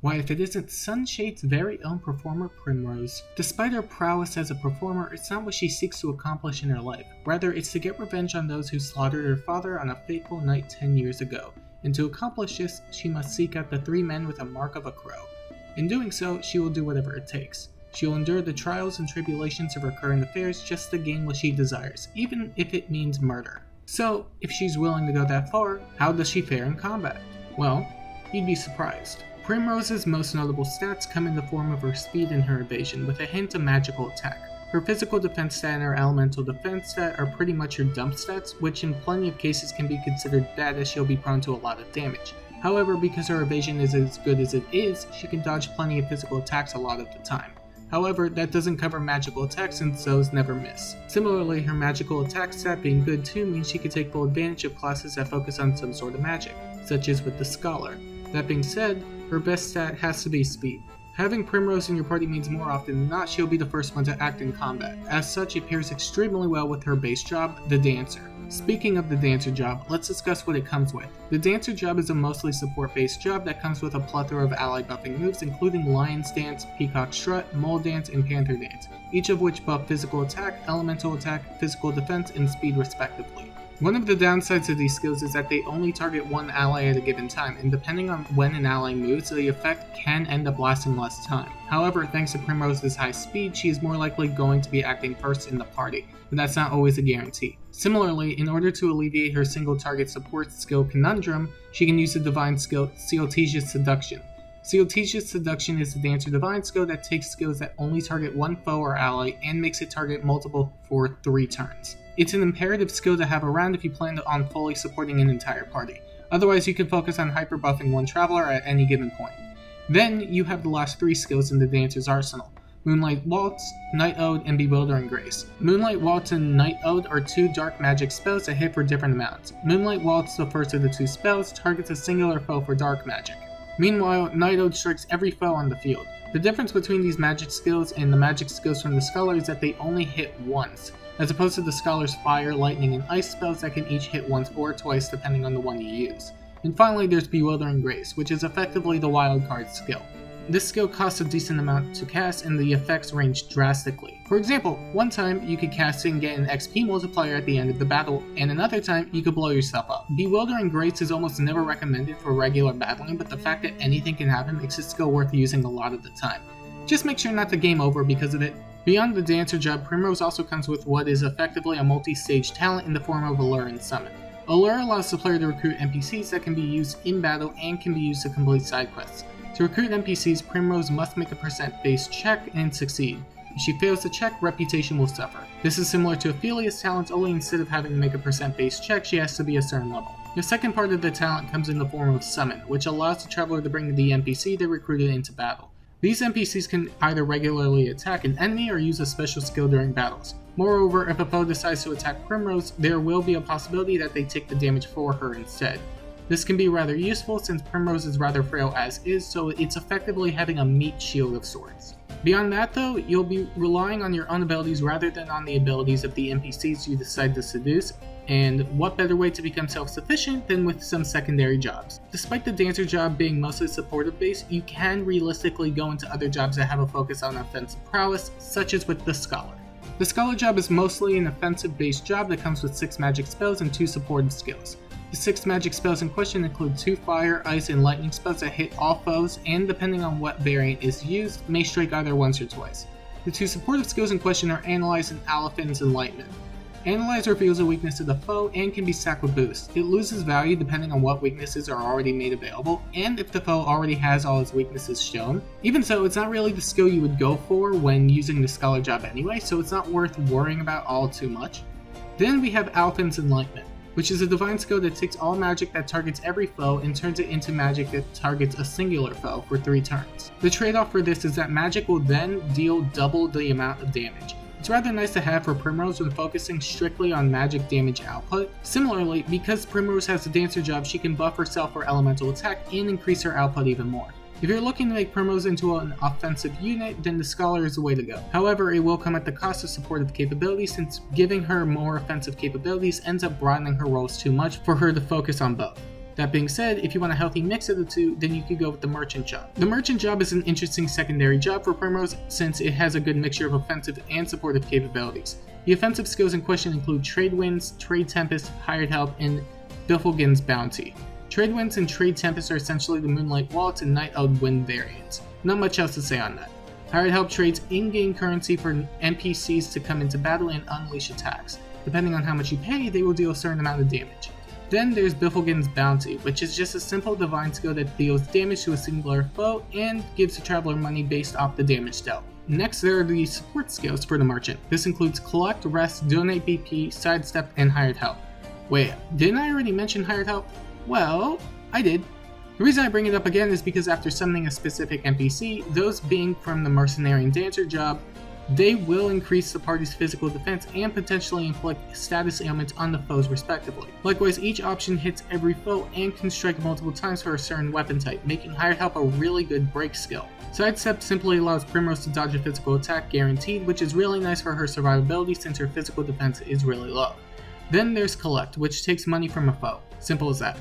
Why, if it isn't Sunshade's very own performer Primrose. Despite her prowess as a performer, it's not what she seeks to accomplish in her life. Rather, it's to get revenge on those who slaughtered her father on a fateful night 10 years ago. And to accomplish this, she must seek out the 3 men with a mark of a crow. In doing so, she will do whatever it takes. She will endure the trials and tribulations of her current affairs just to gain what she desires, even if it means murder. So, if she's willing to go that far, how does she fare in combat? Well, you'd be surprised. Primrose's most notable stats come in the form of her speed and her evasion, with a hint of magical attack. Her physical defense stat and her elemental defense stat are pretty much her dump stats, which in plenty of cases can be considered bad as she'll be prone to a lot of damage. However, because her evasion is as good as it is, she can dodge plenty of physical attacks a lot of the time. However, that doesn't cover magical attacks since those never miss. Similarly, her magical attack stat being good too means she can take full advantage of classes that focus on some sort of magic, such as with the Scholar. That being said, her best stat has to be speed. Having Primrose in your party means more often than not she'll be the first one to act in combat. As such, it pairs extremely well with her base job, the Dancer. Speaking of the Dancer job, let's discuss what it comes with. The Dancer job is a mostly support-based job that comes with a plethora of ally buffing moves including Lion's Dance, Peacock Strut, Mole Dance, and Panther Dance, each of which buff physical attack, elemental attack, physical defense, and speed respectively. One of the downsides of these skills is that they only target one ally at a given time, and depending on when an ally moves, the effect can end up lasting less time. However, thanks to Primrose's high speed, she is more likely going to be acting first in the party, but that's not always a guarantee. Similarly, in order to alleviate her single target support skill conundrum, she can use the divine skill Sealtesia's Seduction. Sealtesia's Seduction is the Dancer divine skill that takes skills that only target one foe or ally and makes it target multiple for 3 turns. It's an imperative skill to have around if you plan on fully supporting an entire party. Otherwise, you can focus on hyper buffing one traveler at any given point. Then, you have the last 3 skills in the Dancer's arsenal: Moonlight Waltz, Night Ode, and Bewildering Grace. Moonlight Waltz and Night Ode are 2 dark magic spells that hit for different amounts. Moonlight Waltz, the first of the 2 spells, targets a singular foe for dark magic. Meanwhile, Night Ode strikes every foe on the field. The difference between these magic skills and the magic skills from the Scholar is that they only hit once, as opposed to the Scholar's Fire, Lightning, and Ice spells that can each hit once or twice depending on the one you use. And finally there's Bewildering Grace, which is effectively the wildcard skill. This skill costs a decent amount to cast and the effects range drastically. For example, one time you could cast it and get an XP multiplier at the end of the battle, and another time you could blow yourself up. Bewildering Grace is almost never recommended for regular battling, but the fact that anything can happen makes this skill worth using a lot of the time. Just make sure not to game over because of it. Beyond the Dancer job, Primrose also comes with what is effectively a multi-stage talent in the form of Allure and Summon. Allure allows the player to recruit NPCs that can be used in battle and can be used to complete side quests. To recruit NPCs, Primrose must make a percent-based check and succeed. If she fails the check, reputation will suffer. This is similar to Ophelia's talent, only instead of having to make a percent-based check, she has to be a certain level. The second part of the talent comes in the form of Summon, which allows the traveler to bring the NPC they recruited into battle. These NPCs can either regularly attack an enemy or use a special skill during battles. Moreover, if a foe decides to attack Primrose, there will be a possibility that they take the damage for her instead. This can be rather useful since Primrose is rather frail as is, so it's effectively having a meat shield of sorts. Beyond that though, you'll be relying on your own abilities rather than on the abilities of the NPCs you decide to seduce, and what better way to become self-sufficient than with some secondary jobs. Despite the Dancer job being mostly supportive based, you can realistically go into other jobs that have a focus on offensive prowess, such as with the Scholar. The Scholar job is mostly an offensive based job that comes with 6 magic spells and 2 supportive skills. The 6 magic spells in question include 2 fire, ice, and lightning spells that hit all foes and, depending on what variant is used, may strike either once or twice. The 2 supportive skills in question are Analyze and Alaphin's Enlightenment. Analyze reveals a weakness to the foe and can be stacked with boost. It loses value depending on what weaknesses are already made available and if the foe already has all its weaknesses shown. Even so, it's not really the skill you would go for when using the Scholar job anyway, so it's not worth worrying about all too much. Then we have Alaphin's Enlightenment, which is a divine skill that takes all magic that targets every foe and turns it into magic that targets a singular foe for 3 turns. The trade-off for this is that magic will then deal double the amount of damage. It's rather nice to have for Primrose when focusing strictly on magic damage output. Similarly, because Primrose has a Dancer job, she can buff herself for elemental attack and increase her output even more. If you're looking to make Primrose into an offensive unit, then the Scholar is the way to go. However, it will come at the cost of supportive capabilities since giving her more offensive capabilities ends up broadening her roles too much for her to focus on both. That being said, if you want a healthy mix of the two, then you could go with the merchant job. The merchant job is an interesting secondary job for Primrose since it has a good mixture of offensive and supportive capabilities. The offensive skills in question include Trade Winds, Trade Tempest, Hired Help, and Biffelgen's Bounty. Trade Winds and Trade Tempest are essentially the Moonlight Waltz and Night Owled Wind variants. Not much else to say on that. Hired Help trades in-game currency for NPCs to come into battle and unleash attacks. Depending on how much you pay, they will deal a certain amount of damage. Then there's Biffelgen's Bounty, which is just a simple divine skill that deals damage to a singular foe and gives the traveler money based off the damage dealt. Next, there are the support skills for the merchant. This includes Collect, Rest, Donate BP, Sidestep, and Hired Help. Wait, didn't I already mention Hired Help? Well, I did. The reason I bring it up again is because after summoning a specific NPC, those being from the Mercenary and Dancer job, they will increase the party's physical defense and potentially inflict status ailments on the foes respectively. Likewise, each option hits every foe and can strike multiple times for a certain weapon type, making Hired Help a really good break skill. Sidestep simply allows Primrose to dodge a physical attack guaranteed, which is really nice for her survivability since her physical defense is really low. Then there's Collect, which takes money from a foe. Simple as that.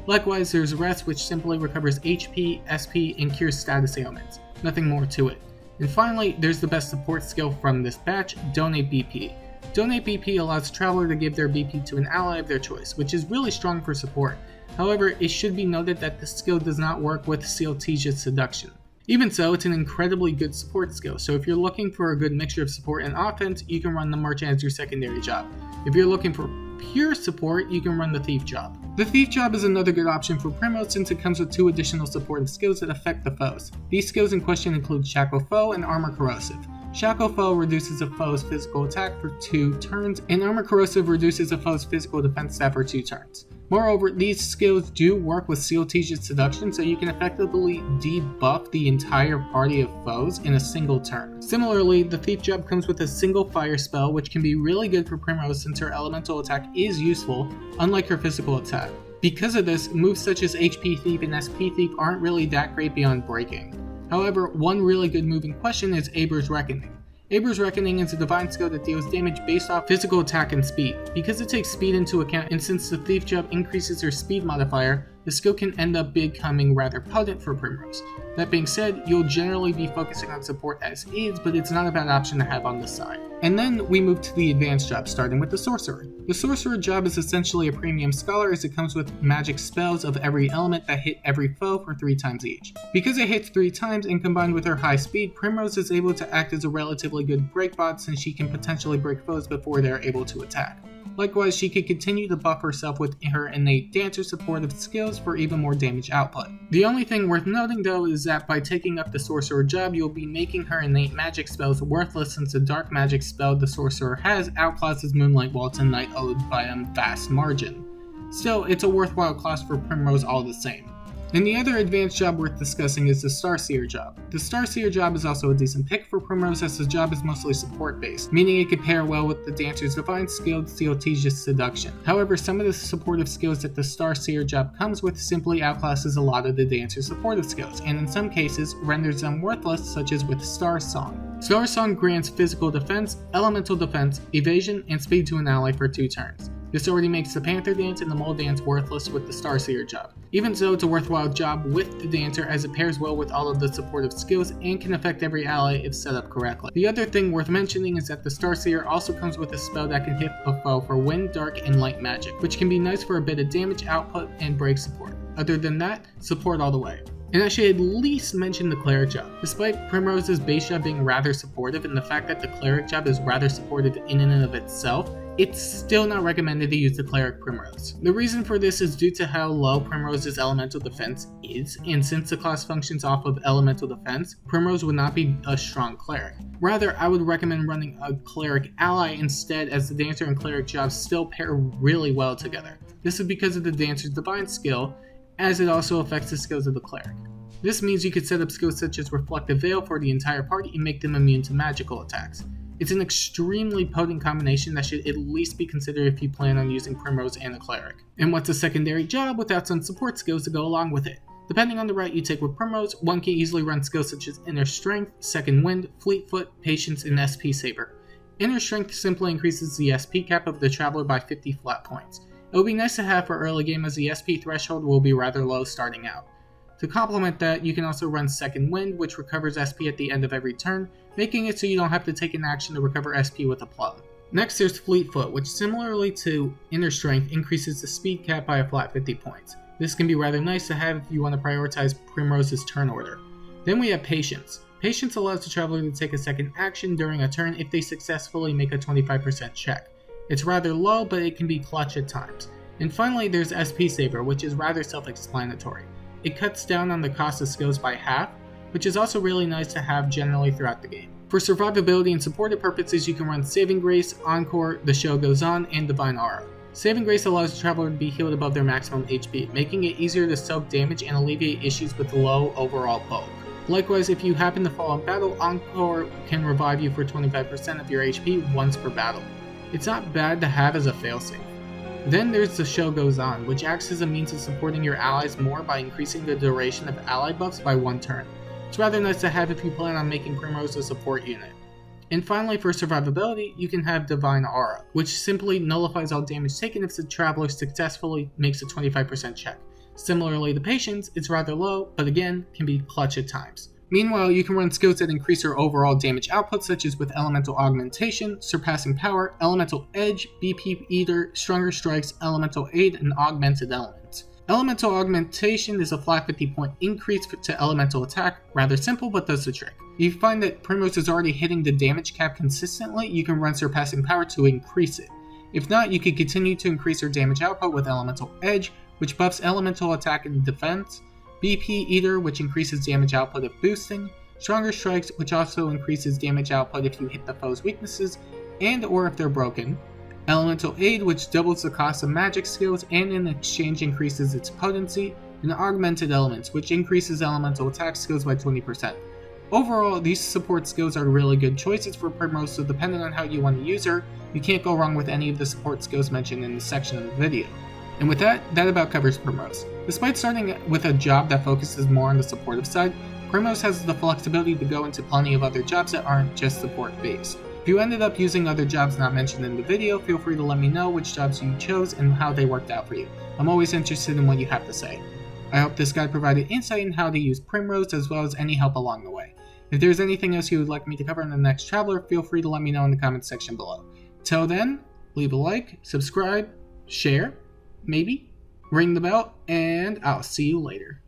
Likewise, there's Rest, which simply recovers HP, SP, and cures status ailments. Nothing more to it. And finally, there's the best support skill from this batch, Donate BP. Donate BP allows a traveler to give their BP to an ally of their choice, which is really strong for support. However, it should be noted that this skill does not work with Sealtesia's Seduction. Even so, it's an incredibly good support skill, so if you're looking for a good mixture of support and offense, you can run the Merchant as your secondary job. If you're looking for pure support, you can run the Thief job. The Thief job is another good option for Primrose since it comes with 2 additional supportive skills that affect the foes. These skills in question include Shackle Foe and Armor Corrosive. Shackle Foe reduces a foe's physical attack for 2 turns, and Armor Corrosive reduces a foe's physical defense stat for 2 turns. Moreover, these skills do work with Sealtesia's Seduction, so you can effectively debuff the entire party of foes in a single turn. Similarly, the Thief job comes with a single fire spell, which can be really good for Primrose since her elemental attack is useful, unlike her physical attack. Because of this, moves such as HP Thief and SP Thief aren't really that great beyond breaking. However, one really good move in question is Aber's Reckoning. Aber's Reckoning is a divine skill that deals damage based off physical attack and speed. Because it takes speed into account, and since the Thief job increases her speed modifier, the skill can end up becoming rather potent for Primrose. That being said, you'll generally be focusing on support as is, but it's not a bad option to have on the side. And then we move to the advanced job, starting with the Sorcerer. The Sorcerer job is essentially a premium scholar as it comes with magic spells of every element that hit every foe for 3 times each. Because it hits 3 times and combined with her high speed, Primrose is able to act as a relatively good break bot since she can potentially break foes before they're able to attack. Likewise, she can continue to buff herself with her innate dancer supportive skills for even more damage output. The only thing worth noting though is that by taking up the Sorcerer job, you'll be making her innate magic spells worthless since the dark magic spell the Sorcerer has outclasses Moonlight Waltz and Night Owled by a vast margin. Still, it's a worthwhile class for Primrose all the same. And the other advanced job worth discussing is the Starseer job. The Starseer job is also a decent pick for Primrose as the job is mostly support based, meaning it could pair well with the Dancer's divine skill Sealtesia's Seduction. However, some of the supportive skills that the Starseer job comes with simply outclasses a lot of the Dancer's supportive skills, and in some cases renders them worthless, such as with Star Song. Star Song grants physical defense, elemental defense, evasion, and speed to an ally for 2 turns. This already makes the Panther Dance and the Mole Dance worthless with the Starseer job. Even so, it's a worthwhile job with the Dancer as it pairs well with all of the supportive skills and can affect every ally if set up correctly. The other thing worth mentioning is that the Starseer also comes with a spell that can hit a foe for wind, dark, and light magic, which can be nice for a bit of damage output and break support. Other than that, support all the way. And I should at least mention the Cleric job. Despite Primrose's base job being rather supportive and the fact that the Cleric job is rather supportive in and of itself, it's still not recommended to use the Cleric Primrose. The reason for this is due to how low Primrose's elemental defense is, and since the class functions off of elemental defense, Primrose would not be a strong Cleric. Rather, I would recommend running a Cleric ally instead, as the Dancer and Cleric jobs still pair really well together. This is because of the Dancer's divine skill, as it also affects the skills of the Cleric. This means you could set up skills such as Reflective Veil for the entire party and make them immune to magical attacks. It's an extremely potent combination that should at least be considered if you plan on using Primrose and a Cleric. And what's a secondary job without some support skills to go along with it? Depending on the route you take with Primrose, one can easily run skills such as Inner Strength, Second Wind, Fleetfoot, Patience, and SP Saber. Inner Strength simply increases the SP cap of the Traveler by 50 flat points. It would be nice to have for early game as the SP threshold will be rather low starting out. To complement that, you can also run Second Wind, which recovers SP at the end of every turn, making it so you don't have to take an action to recover SP with a plum. Next there's Fleetfoot, which similarly to Inner Strength increases the speed cap by a flat 50 points. This can be rather nice to have if you want to prioritize Primrose's turn order. Then we have Patience. Patience allows the traveler to take a second action during a turn if they successfully make a 25% check. It's rather low, but it can be clutch at times. And finally there's SP Saver, which is rather self-explanatory. It cuts down on the cost of skills by half, which is also really nice to have generally throughout the game. For survivability and supportive purposes, you can run Saving Grace, Encore, The Show Goes On, and Divine Aura. Saving Grace allows the traveler to be healed above their maximum HP, making it easier to soak damage and alleviate issues with low overall bulk. Likewise, if you happen to fall in battle, Encore can revive you for 25% of your HP once per battle. It's not bad to have as a failsafe. Then there's The Show Goes On, which acts as a means of supporting your allies more by increasing the duration of ally buffs by 1 turn. It's rather nice to have if you plan on making Primrose a support unit. And finally, for survivability, you can have Divine Aura, which simply nullifies all damage taken if the traveler successfully makes a 25% check. Similarly to Patience, it's rather low, but again, can be clutch at times. Meanwhile, you can run skills that increase your overall damage output, such as with Elemental Augmentation, Surpassing Power, Elemental Edge, BP Eater, Stronger Strikes, Elemental Aid, and Augmented Elements. Elemental Augmentation is a flat 50 point increase to elemental attack, rather simple but does the trick. If you find that Primrose is already hitting the damage cap consistently, you can run Surpassing Power to increase it. If not, you can continue to increase your damage output with Elemental Edge, which buffs elemental attack and defense, BP Eater, which increases damage output if boosting, Stronger Strikes, which also increases damage output if you hit the foe's weaknesses and or if they're broken, Elemental Aid, which doubles the cost of magic skills and in exchange increases its potency, and Augmented Elements, which increases elemental attack skills by 20%. Overall, these support skills are really good choices for Primrose, so depending on how you want to use her, you can't go wrong with any of the support skills mentioned in this section of the video. And with that about covers Primrose. Despite starting with a job that focuses more on the supportive side, Primrose has the flexibility to go into plenty of other jobs that aren't just support based. If you ended up using other jobs not mentioned in the video, feel free to let me know which jobs you chose and how they worked out for you. I'm always interested in what you have to say. I hope this guide provided insight in how to use Primrose as well as any help along the way. If there's anything else you would like me to cover in the next Traveler, feel free to let me know in the comments section below. Till then, leave a like, subscribe, share, maybe, ring the bell, and I'll see you later.